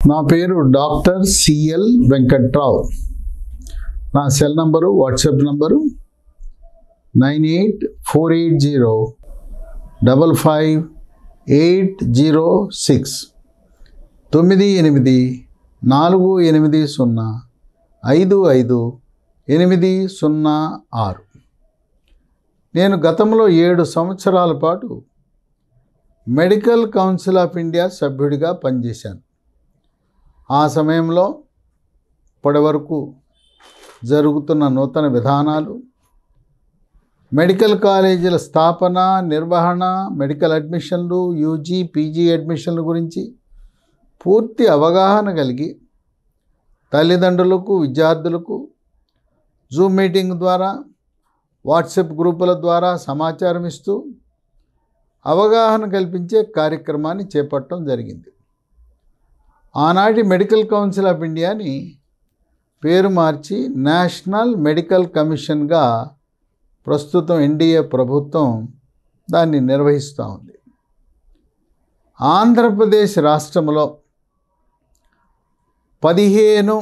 నా పేరు doctor CL Venkatrao. నా సెల్ నంబరు, వాట్సాప్ నంబరు 9848055806 9848055806. నేను గతంలో 7 సంవత్సరాల పాటు మెడికల్ కౌన్సిల్ ఆఫ్ ఇండియా సభ్యుడిగా పనిచేశాను. ఆ సమయంలో ఇప్పటివరకు జరుగుతున్న నూతన విధానాలు, మెడికల్ కాలేజీల స్థాపన, నిర్వహణ, మెడికల్ అడ్మిషన్లు, యూజీ, పీజీ అడ్మిషన్ల గురించి పూర్తి అవగాహన కలిగి తల్లిదండ్రులకు, విద్యార్థులకు జూమ్ మీటింగ్ ద్వారా, వాట్సాప్ గ్రూపుల ద్వారా సమాచారం ఇస్తూ అవగాహన కల్పించే కార్యక్రమాన్ని చేపట్టడం జరిగింది. ఆనాటి మెడికల్ కౌన్సిల్ ఆఫ్ ఇండియాని పేరు మార్చి నేషనల్ మెడికల్ కమిషన్గా ప్రస్తుతం ఎన్డీఏ ప్రభుత్వం దాన్ని నిర్వహిస్తూ ఉంది. ఆంధ్రప్రదేశ్ రాష్ట్రంలో 15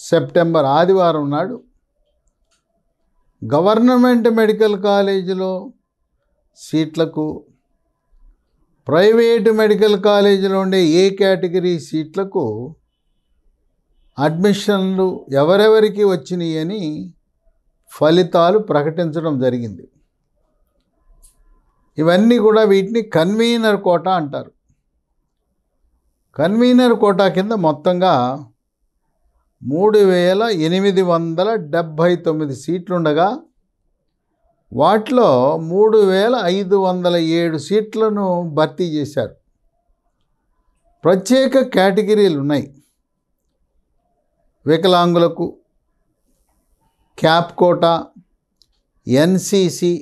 సెప్టెంబర్ ఆదివారం నాడు గవర్నమెంట్ మెడికల్ కాలేజీలో సీట్లకు, ప్రైవేటు మెడికల్ కాలేజీలో ఉండే ఏ కేటగిరీ సీట్లకు అడ్మిషన్లు ఎవరెవరికి వచ్చినాయి అని ఫలితాలు ప్రకటించడం జరిగింది. ఇవన్నీ కూడా వీటిని కన్వీనర్ కోటా అంటారు. కన్వీనర్ కోటా కింద మొత్తంగా 3879 సీట్లుండగా వాటిలో 3507 సీట్లను భర్తీ చేశారు. ప్రత్యేక కేటగిరీలు ఉన్నాయి. వికలాంగులకు క్యాప్ కోటా, ఎన్సీసీ,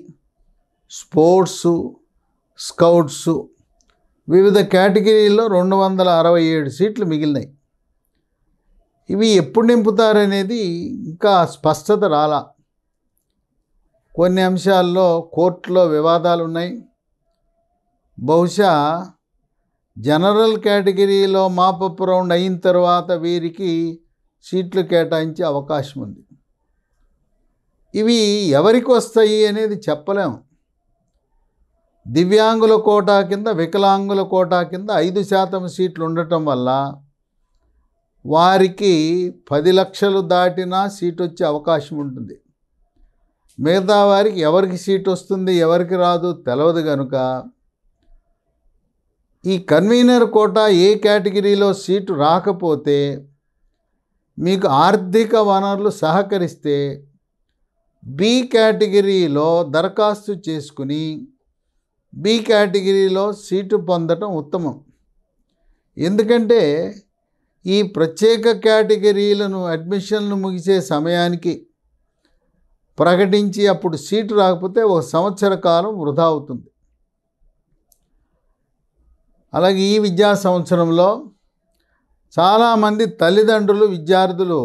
స్పోర్ట్సు, స్కౌట్సు, వివిధ కేటగిరీల్లో 267 సీట్లు మిగిలినాయి. ఇవి ఎప్పుడు నింపుతారనేది ఇంకా స్పష్టత రాలా. కొన్ని అంశాల్లో కోర్టులో వివాదాలు ఉన్నాయి. బహుశా జనరల్ కేటగిరీలో మాపప్ రౌండ్ అయిన తర్వాత వీరికి సీట్లు కేటాయించే అవకాశం ఉంది. ఇవి ఎవరికి వస్తాయి అనేది చెప్పలేము. దివ్యాంగుల కోటా కింద, వికలాంగుల కోటా కింద 5% సీట్లు ఉండటం వల్ల వారికి 10 లక్షలు దాటినా సీట్ వచ్చే అవకాశం ఉంటుంది. మిగతా వారికి ఎవరికి సీట్ వస్తుంది, ఎవరికి రాదు తెలియదు కనుక ఈ కన్వీనర్ కోటా ఏ కేటగిరీలో సీటు రాకపోతే, మీకు ఆర్థిక వనరులు సహకరిస్తే బి కేటగిరీలో దరఖాస్తు చేసుకుని బి కేటగిరీలో సీటు పొందటం ఉత్తమం. ఎందుకంటే ఈ ప్రత్యేక కేటగిరీలను అడ్మిషన్లు ముగిసే సమయానికి ప్రకటించి అప్పుడు సీటు రాకపోతే 1 సంవత్సర కాలం వృధా అవుతుంది. అలాగే ఈ విద్యా సంవత్సరంలో చాలామంది తల్లిదండ్రులు, విద్యార్థులు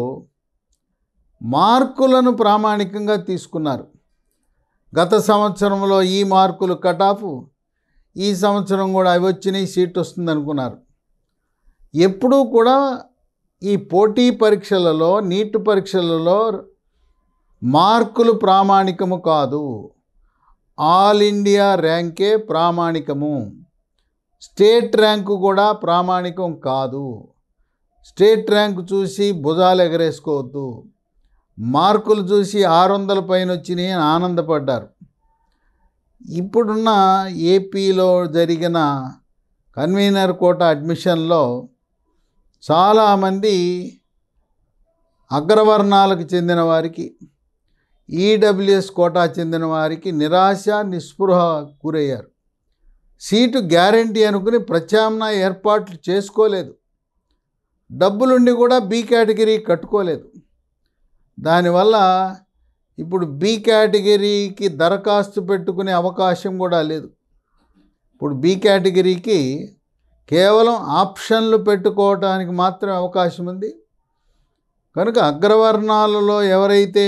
మార్కులను ప్రామాణికంగా తీసుకున్నారు. గత సంవత్సరంలో ఈ మార్కులు కటాఫ్, ఈ సంవత్సరం కూడా అవి వచ్చినాయి, సీట్ వస్తుంది అనుకున్నారు. ఎప్పుడూ కూడా ఈ పోటీ పరీక్షలలో, నీట్ పరీక్షలలో మార్కులు ప్రామాణికము కాదు. ఆల్ ఇండియా ర్యాంకే ప్రామాణికము. స్టేట్ ర్యాంకు కూడా ప్రామాణికం కాదు. స్టేట్ ర్యాంకు చూసి భుజాలు ఎగరేసుకోవద్దు. మార్కులు చూసి 600 పైన వచ్చినాయి అని ఆనందపడ్డారు. ఇప్పుడున్న ఏపీలో జరిగిన కన్వీనర్ కోటా అడ్మిషన్లో చాలామంది అగ్రవర్ణాలకు చెందిన వారికి, ఈడబ్ల్యూఎస్ కోటా చెందిన వారికి నిరాశ, నిస్పృహ గురయ్యారు. సీటు గ్యారంటీ అనుకుని ప్రత్యామ్నాయ ఏర్పాట్లు చేసుకోలేదు. డబ్బులుండి కూడా బి కేటగిరీ కట్టుకోలేదు. దానివల్ల ఇప్పుడు బి కేటగిరీకి దరఖాస్తు పెట్టుకునే అవకాశం కూడా లేదు. ఇప్పుడు బి కేటగిరీకి కేవలం ఆప్షన్లు పెట్టుకోవటానికి మాత్రమే అవకాశం ఉంది. కనుక అగ్రవర్ణాలలో ఎవరైతే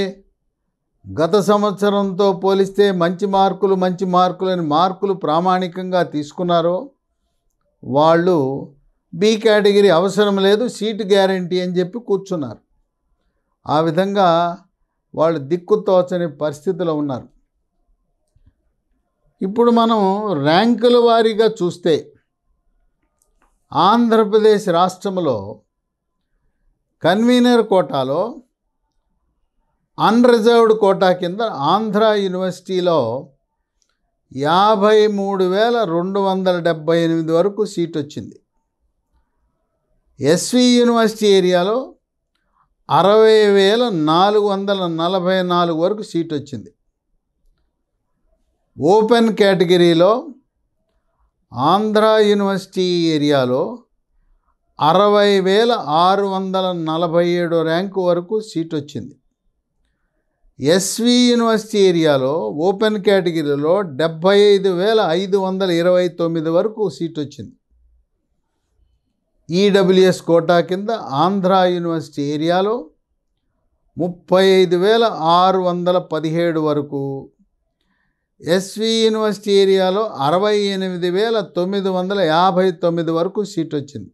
గత సంవత్సరంతో పోలిస్తే మంచి మార్కులు అని మార్కులు ప్రామాణికంగా తీసుకున్నారో వాళ్ళు బి కేటగిరీ అవసరం లేదు, సీటు గ్యారంటీ అని చెప్పి కూర్చున్నారు. ఆ విధంగా వాళ్ళు దిక్కుతోచని పరిస్థితిలో ఉన్నారు. ఇప్పుడు మనం ర్యాంకుల వారీగా చూస్తే ఆంధ్రప్రదేశ్ రాష్ట్రంలో కన్వీనర్ కోటాలో అన్రిజర్వ్డ్ కోటా కింద ఆంధ్ర యూనివర్సిటీలో 53,278 వరకు సీట్ వచ్చింది. ఎస్వి యూనివర్సిటీ ఏరియాలో 60,444 వరకు సీట్ వచ్చింది. ఓపెన్ కేటగిరీలో ఆంధ్ర యూనివర్సిటీ ఏరియాలో 60,647 ర్యాంకు వరకు సీట్ వచ్చింది. ఎస్వి యూనివర్సిటీ ఏరియాలో ఓపెన్ కేటగిరీలో 75,529 వరకు సీట్ వచ్చింది. ఈడబ్ల్యూఎస్ కోటా కింద ఆంధ్ర యూనివర్సిటీ ఏరియాలో 35,617 వరకు, ఎస్వి యూనివర్సిటీ ఏరియాలో 68,959 వరకు సీట్ వచ్చింది.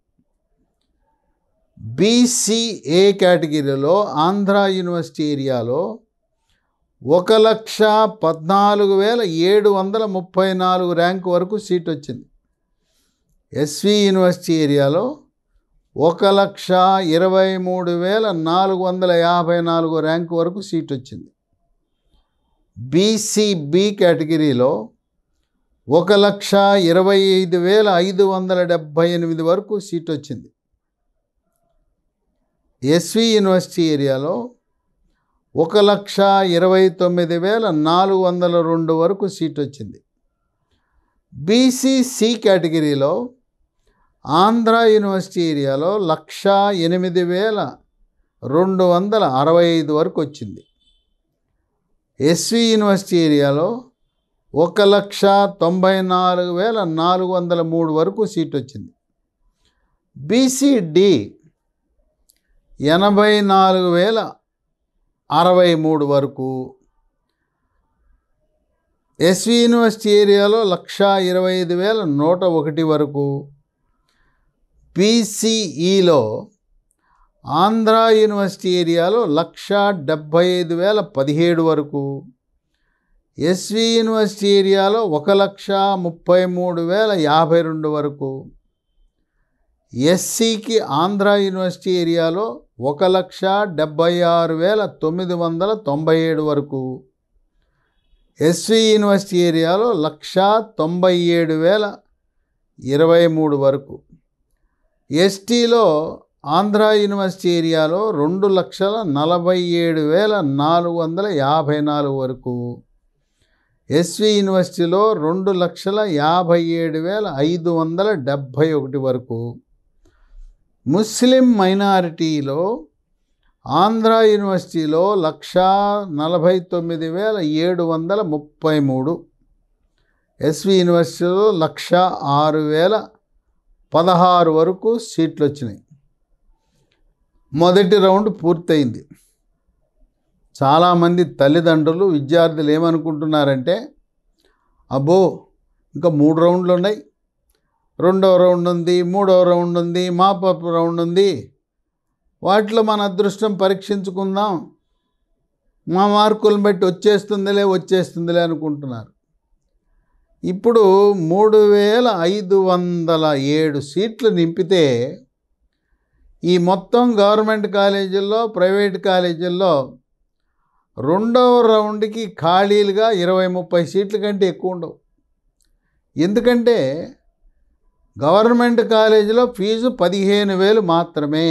బీసీఏ కేటగిరీలో ఆంధ్ర యూనివర్సిటీ ఏరియాలో 1,14,734 ర్యాంకు వరకు సీట్ వచ్చింది. ఎస్వి యూనివర్సిటీ ఏరియాలో 1,23,454 ర్యాంకు వరకు సీట్ వచ్చింది. బీసీబీ కేటగిరీలో 1,25,578 వరకు సీట్ వచ్చింది. ఎస్వి యూనివర్సిటీ ఏరియాలో 1,29,402 వరకు సీట్ వచ్చింది. బీసీసీ కేటగిరీలో ఆంధ్ర యూనివర్సిటీ ఏరియాలో 1,08,265 వరకు వచ్చింది. ఎస్వి యూనివర్సిటీ ఏరియాలో 1,94,403 వరకు సీట్ వచ్చింది. బీసీడి 84,063 వరకు, ఎస్వి యూనివర్సిటీ ఏరియాలో 1,25,101 వరకు, బీసీఈలో ఆంధ్ర యూనివర్సిటీ ఏరియాలో 1,75,017 వరకు, ఎస్వి యూనివర్సిటీ ఏరియాలో 1,33,052 వరకు, ఎస్సీకి ఆంధ్ర యూనివర్సిటీ ఏరియాలో 1,76,997 వరకు, ఎస్వి యూనివర్సిటీ ఏరియాలో 1,97,023 వరకు, ఎస్టీలో ఆంధ్ర యూనివర్సిటీ ఏరియాలో 2,47,454 వరకు, ఎస్వి యూనివర్సిటీలో 2,57,571 వరకు, ముస్లిం మైనారిటీలో ఆంధ్ర యూనివర్సిటీలో 1,49,733, ఎస్వి యూనివర్సిటీలో 1,06,016 వరకు సీట్లు వచ్చినాయి. మొదటి రౌండ్ పూర్తయింది. చాలామంది తల్లిదండ్రులు విద్యార్థులు ఏమనుకుంటున్నారంటే, అబ్బో ఇంకా 3 రౌండ్లు ఉన్నాయి, 2వ రౌండ్ ఉంది, 3వ రౌండ్ ఉంది, మాపప్ రౌండ్ ఉంది, వాటిలో మన అదృష్టం పరీక్షించుకుందాం, మా మార్కులను బట్టి వచ్చేస్తుందిలే అనుకుంటున్నారు. ఇప్పుడు 3,507 సీట్లు నింపితే ఈ మొత్తం గవర్నమెంట్ కాలేజీల్లో, ప్రైవేట్ కాలేజీల్లో 2వ రౌండ్కి ఖాళీలుగా 20-30 సీట్ల కంటే ఎక్కువ ఉండవు. ఎందుకంటే గవర్నమెంట్ కాలేజీలో ఫీజు 15,000 మాత్రమే,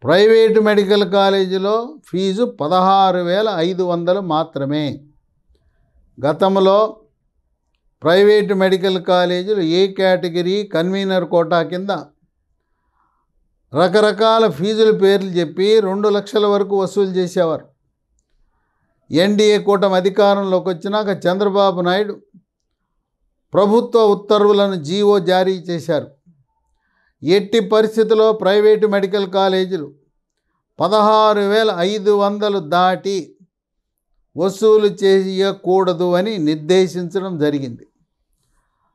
ప్రైవేటు మెడికల్ కాలేజీలో ఫీజు 16,500 మాత్రమే. గతంలో ప్రైవేటు మెడికల్ కాలేజీలు ఏ కేటగిరీ కన్వీనర్ కోటా కింద రకరకాల ఫీజుల పేర్లు చెప్పి 2 లక్షల వరకు వసూలు చేసేవారు. ఎన్డీఏ కూటమి అధికారంలోకి వచ్చినాక చంద్రబాబు నాయుడు ప్రభుత్వ ఉత్తర్వులను జీవో జారీ చేశారు. ఎట్టి పరిస్థితుల్లో ప్రైవేటు మెడికల్ కాలేజీలు 16,500 దాటి వసూలు చేయకూడదు అని నిర్దేశించడం జరిగింది.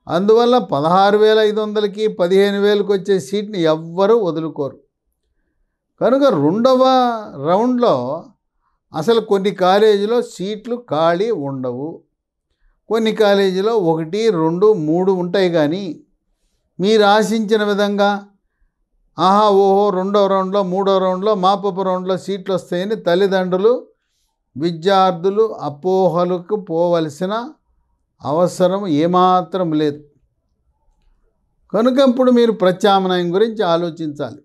అందువల్ల 16,500కి 15,000కి వచ్చే సీట్ని ఎవ్వరూ వదులుకోరు. కనుక రెండవ రౌండ్లో అసలు కొన్ని కాలేజీలో సీట్లు ఖాళీ ఉండవు. కొన్ని కాలేజీలో 1, 2, 3 ఉంటాయి. కానీ మీరు ఆశించిన విధంగా ఆహా ఓహో రెండవ రౌండ్లో, మూడో రౌండ్లో, మాపపు రౌండ్లో సీట్లు వస్తాయని తల్లిదండ్రులు, విద్యార్థులు అపోహలకు పోవలసిన అవసరం ఏమాత్రం లేదు. కనుక ఇప్పుడు మీరు ప్రత్యామ్నాయం గురించి ఆలోచించాలి.